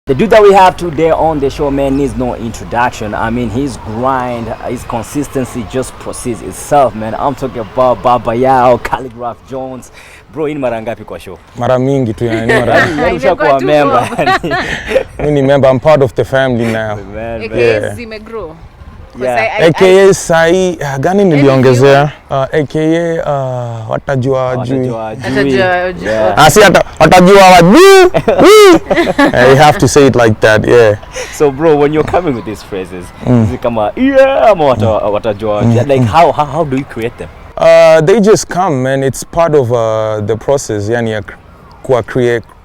The dude that we have today on the show, man, needs no introduction. I mean, his grind, his consistency just proceeds itself, man. I'm talking about Real OG Khaligraph Jones. Bro, in mara ngapi kwa show? Mara mingi tu yani mara. Ushakuwa member. Mimi member, I'm part of the family now. AKA zimegrow. Yeah. AKA sai gani niliongezea? AKA watajua juu. Asi watajua wajuu. You have to say it like that, yeah. So bro, when you're coming with these phrases, is it kama yeah ama watajua? Like how do you create them? They just come, man. It's part of the process, yani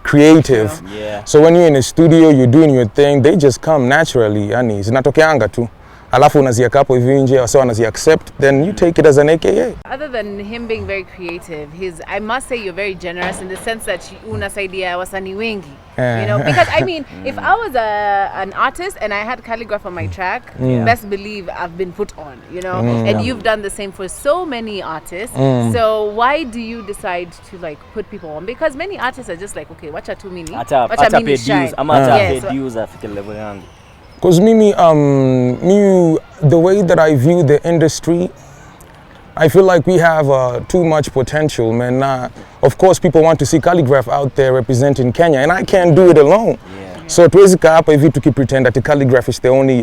creative. Yeah. So when you're in a studio, you're doing your thing, they just come naturally, yani zinatokeanga tu. Alafu unaziweka hapo hivi nje, wasa wanazi accept, then you take it as an AKA. Other than him being very creative, I must say you're very generous in the sense that unasaidia wasanii wengi. You know, because I mean, if I was an artist and I had Khaligraph on my track, best believe I've been put on, you know, and you've done the same for so many artists. So why do you decide to like put people on? Because many artists are just like, okay, wacha tu mini, wacha mini shine. Because Mimi, the way that I view the industry, I feel like we have too much potential, man. Of course, people want to see Khaligraph out there representing Kenya, and I can't do it alone. So tuwezi kaa hapa hivi tukipretend that Khaligraph is the only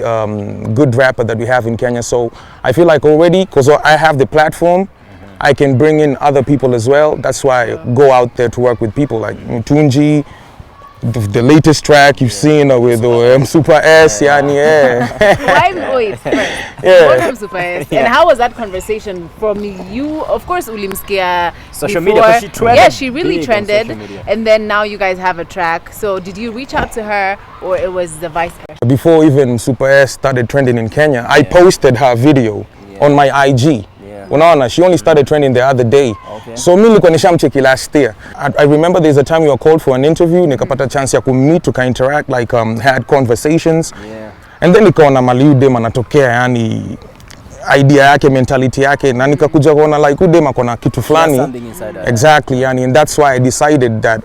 good rapper that we have in Kenya. So I feel like already, because I have the platform, I can bring in other people as well. That's why I go out there to work with people like Tunji. The latest track you've seen with Super S, yani, Wait, first. Super S. And how was that conversation from you? Of course, ulimskia social before. Media, she trended. Yeah, she really trended. And then now you guys have a track. So did you reach out to her, or it was the vice versa? Before even Super S started trending in Kenya, I posted her video on my IG. Unaona, she only started trending the other day. So mimi nilikuwa nishamcheki last year. I remember there's a time you were called for an interview, nikapata chance ya kumeet, to interact, like had conversations. And then nikaona mali udem anatokea, yani idea yake, mentality yake, na nikakuja kuona like udem akona kitu fulani. Exactly, yani, and that's why I decided that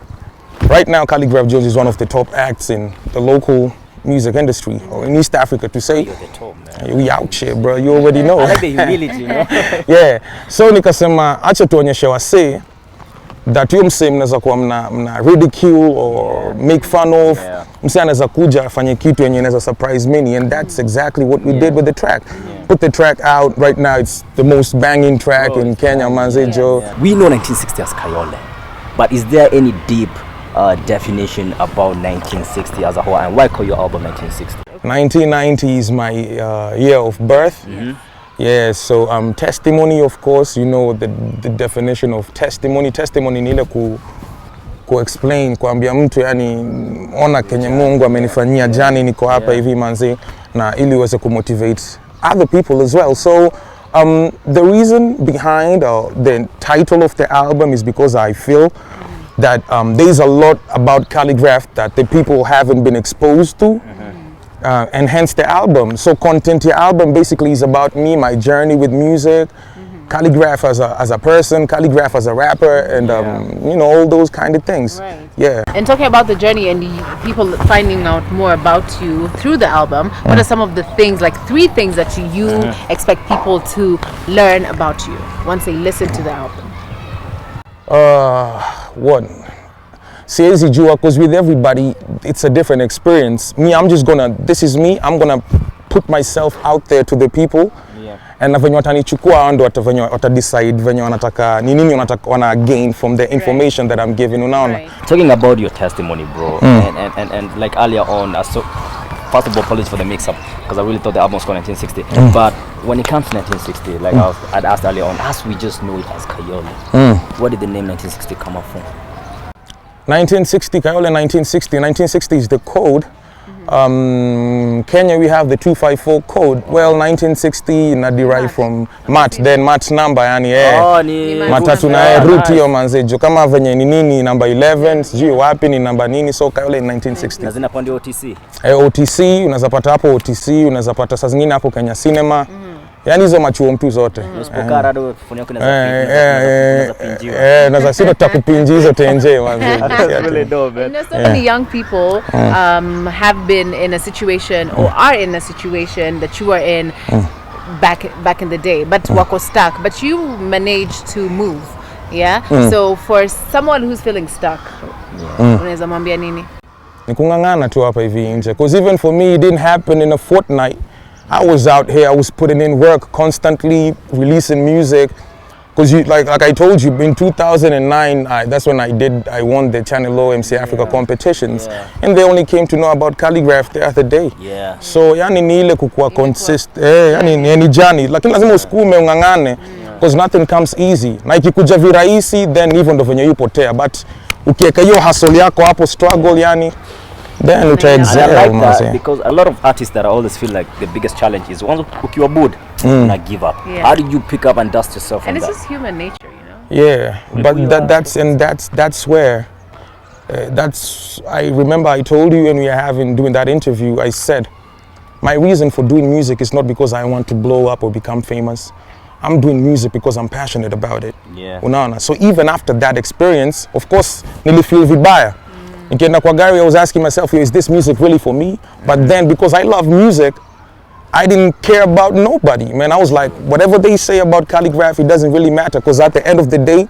right now Khaligraph Jones is one of the top acts in the local music industry or in East Africa to say. You're the top, man. We out here, bro. You already know. I like the humility, you know. Yeah. So nikasema acha tuonyeshe wase that you mse mnaweza kuwa mna ridicule or make fun of. Mse anaweza kuja afanye kitu yenye inaweza surprise many, and that's exactly what we did with the track. Put the track out right now. It's the most banging track in Kenya, manzejo. We know 1960 as Kayole, but is there any deep definition about 1960 as a whole, and why call your album 1960? 1990 is my year of birth. Yeah, so testimony, of course, you know the definition of testimony. Testimony ni ile ku explain, kuambia mtu yani ona kenye Mungu amenifanyia jani, niko hapa hivi manzi, na ili uweze kumotivate other people as well. So the reason behind the title of the album is because I feel that there's a lot about Khaligraph that the people haven't been exposed to, and hence the album. So content, the album basically is about me, my journey with music, Khaligraph as a person, Khaligraph as a rapper, and you know, all those kind of things. Right. Yeah. And talking about the journey and people finding out more about you through the album, what are some of the things, like 3 things that you expect people to learn about you once they listen to the album? What? Siwezi jua, because with everybody it's a different experience. Me, I'm just gonna, this is me, I'm gonna put myself out there to the people, and na venye watanichukua ndo watadecide venye wanataka ni nini wana gain from the information that I'm giving, unaona. Talking about your testimony, bro, and like earlier on, so first of all, apologies for the mix-up, because I really thought the album was called 1960. But when it comes to 1960, like I'd asked earlier on, as we just know it as Kayole, where did the name 1960 come up from? 1960, Kayole 1960. 1960 is the code. Kenya, we have the 254 code. Well, 1960 na derived from Mat, then Mat's number, yani matatu na route hiyo manzejo. Kama venye ni nini number 11, sijui wapi ni number nini, so Kayole 1960. Na zina pande OTC. OTC, unaweza pata hapo OTC, unaweza pata saa zingine hapo Kenya Cinema. Yani hizo machuo mtu zote. Usipokaa rado kufanya yako inaweza pinjiwa. Naweza sina tutakupinji hizo tenje manzi. Really dope, man. You know, so many young people have been in a situation or are in a situation that you were in back in the day, but wako stuck, but you managed to move. Yeah. So for someone who's feeling stuck, unaweza mwambia nini? Ni kungangana tu hapa hivi nje, because even for me it didn't happen in a fortnight. I was out here, I was putting in work constantly, releasing music. Because like I told you, in 2009, that's when I won the Channel O MC Africa competitions, and they only came to know about Khaligraph the other day. Yeah. So yani ni ile kukua consistent, yani ni journey, lakini lazima usukume ungangane, because nothing comes easy. Na ikikuja virahisi, then hivyo ndo venye yupotea, but ukiweka hiyo hustle yako hapo, struggle yani, then uta excel. I like that because a lot of artists that I always feel like the biggest challenge is once ukiwa bored, na give up. Yeah. How did you pick up and dust yourself from And it's that? just human nature, you know. Yeah, but that's where I remember I told you when we were doing that interview, I said my reason for doing music is not because I want to blow up or become famous. I'm doing music because I'm passionate about it. Yeah. Unaona? So even after that experience, of course, nilifeel vibaya. Nikienda kwa gari, I was asking myself, is this music really for me? But then because I love music, I didn't care about nobody, man. I was like, whatever they say about Khaligraph, it doesn't really matter, because at the end of the day,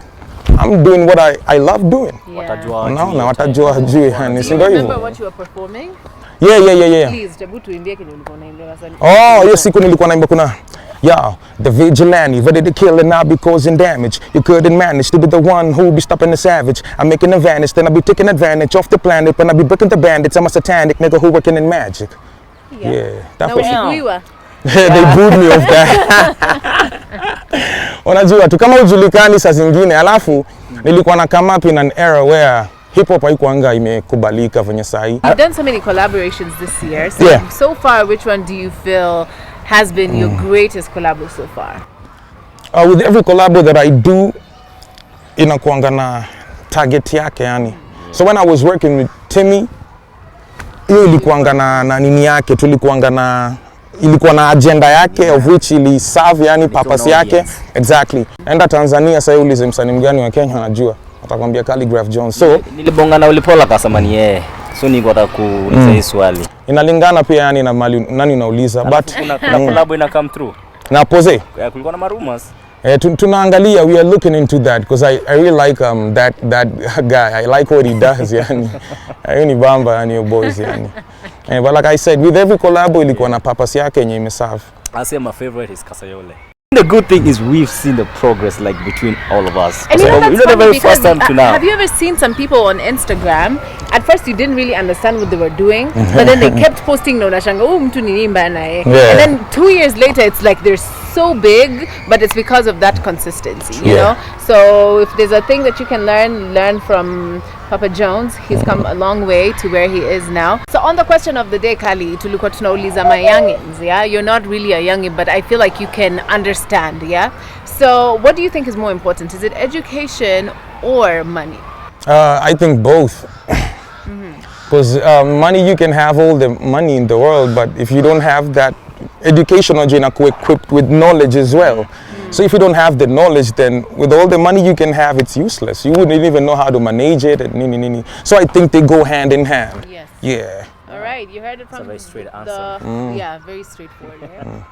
I'm doing what I love doing. Watajua Watajua hajui. Do you remember what you were performing? Yeah. Please, jabu tuimbie kenye ulikuwa unaimba wasanii. Oh, hiyo siku nilikuwa naimba kuna the vigilante, ready to kill and I'll be causing damage. You couldn't manage to be the one who'll be stopping the savage. I'm making advantage, then I'll be taking advantage of the planet. When I'll be breaking the bandits, I'm a satanic nigga who working in magic. Yeah, that was they booed me off that. Unajua tu kama ujulikani saa zingine, alafu nilikuwa na come up in an era where hip hop haikuanga imekubalika venye sahi. You've done so many collaborations this year. So far, which one do you feel has been your greatest collabo so far? With every collabo that I do, inakuanga na target yake yani. So when I was working with Timmy, hiyo ilikuanga na nini yake, ilikuwa na agenda yake of which ili serve yani purpose yake. Exactly. Enda Tanzania sasa ulize msanii mgani wa Kenya anajua, atakwambia Khaligraph Jones. So nilibonga na ulipola kasema ni yeye. So niko nataka kuuliza hii swali. Inalingana pia yani na mali nani unauliza, but kuna collab ina come through. Na pose. Kulikuwa na rumors. Tunaangalia, we are looking into that because I really like that guy. I like what he does yani. Ayuni bamba yani your boys yani. But like I said, with every collab ilikuwa na purpose yake yenye imeserve. I say my favorite is Kasayole. The good thing is we've seen the progress like between all of us. And you know that's the very first time to now. Have you ever seen some people on Instagram? At first you didn't really understand what they were doing, but then they kept posting na unashanga mtu ni nimba naye. And then 2 years later it's like they're so big, but it's because of that consistency, you know? So if there's a thing that you can learn from Papa Jones, he's come a long way to where he is now. So on the question of the day, Kali, tulikuwa tunauliza my youngins, yeah? You're not really a youngin, but I feel like you can understand, yeah? So what do you think is more important? Is it education or money? I think both. Because money, you can have all the money in the world, but if you don't have that education, or you're equipped with knowledge as well. So if you don't have the knowledge, then with all the money you can have, it's useless. You wouldn't even know how to manage it. So I think they go hand in hand. Yes. Yeah. All right, you heard it from It's a very straight answer. Yeah, very straightforward. Yeah.